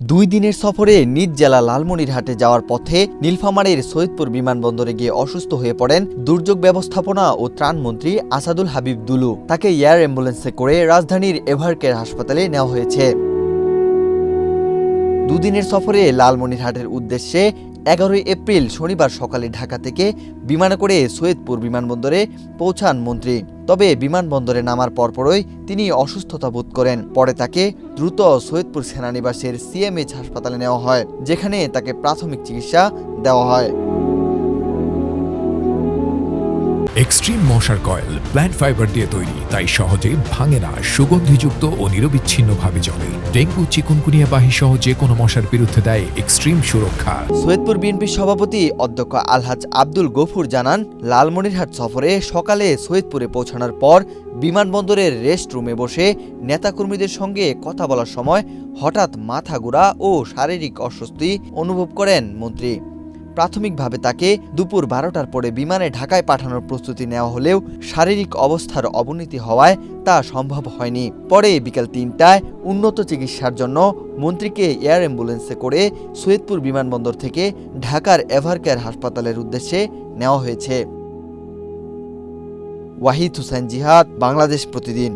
2 দিনের সফরে নিজ জেলা লালমনিরহাটে যাওয়ার পথে নীলফামারীর সৈয়দপুর বিমানবন্দরে গিয়ে অসুস্থ হয়ে পড়েন দুর্যোগ ব্যবস্থাপনা ও ত্রাণমন্ত্রী আসাদুল হাবিব দুলু। তাকে এয়ার অ্যাম্বুলেন্সে করে রাজধানীর এভারকেয়ার হাসপাতালে নেওয়া হয়েছে। 2 দিনের সফরে লালমনিরহাটের উদ্দেশ্যে 11 এপ্রিল শনিবার সকালে ঢাকা থেকে বিমানে করে সৈয়দপুর বিমানবন্দরে পৌঁছান মন্ত্রী। তবে বিমানবন্দরে নামার পরপরই তিনি অসুস্থতা বোধ করেন। পরে তাকে দ্রুত সৈয়দপুর সেনানিবাসের সিএমএইচ হাসপাতালে নেওয়া হয়, যেখানে তাকে প্রাথমিক চিকিৎসা দেওয়া হয়। এক্সট্রিম মশার কয়েল প্ল্যান্ট ফাইবার দিয়ে তৈরি, তাই সহজে ভাঙে না, সুগন্ধিযুক্ত ও নিরবিচ্ছিন্নভাবে জ্বলে। ডেঙ্গু, চিকুনগুনিয়া বাহি সহ যে কোনো মশার বিরুদ্ধে দেয় এক্সট্রিম সুরক্ষা। সৈয়দপুর বিএনপির সভাপতি অধ্যক্ষ আলহাজ আব্দুল গফুর জানান, লালমনিরহাট সফরে সকালে সৈয়দপুরে পৌঁছানোর পর বিমানবন্দরের রেস্ট রুমে বসে নেতাকর্মীদের সঙ্গে কথা বলার সময় হঠাৎ মাথা ঘোরা ও শারীরিক অস্বস্তি অনুভব করেন মন্ত্রী। প্রাথমিকভাবে তাকে দুপুর 12টার পরে বিমানে ঢাকায় পাঠানোর প্রস্তুতি নেওয়া হলেও শারীরিক অবস্থার অবনতি হওয়ায় তা সম্ভব হয়নি। পরে বিকেল 3টায় উন্নত চিকিৎসার জন্য মন্ত্রীকে এয়ার অ্যাম্বুলেন্সে করে সৈয়দপুর বিমানবন্দর থেকে ঢাকার এভারকেয়ার হাসপাতালের উদ্দেশ্যে নেওয়া হয়েছে। ওয়াহিদ হোসেন জিহাদ, বাংলাদেশ প্রতিদিন।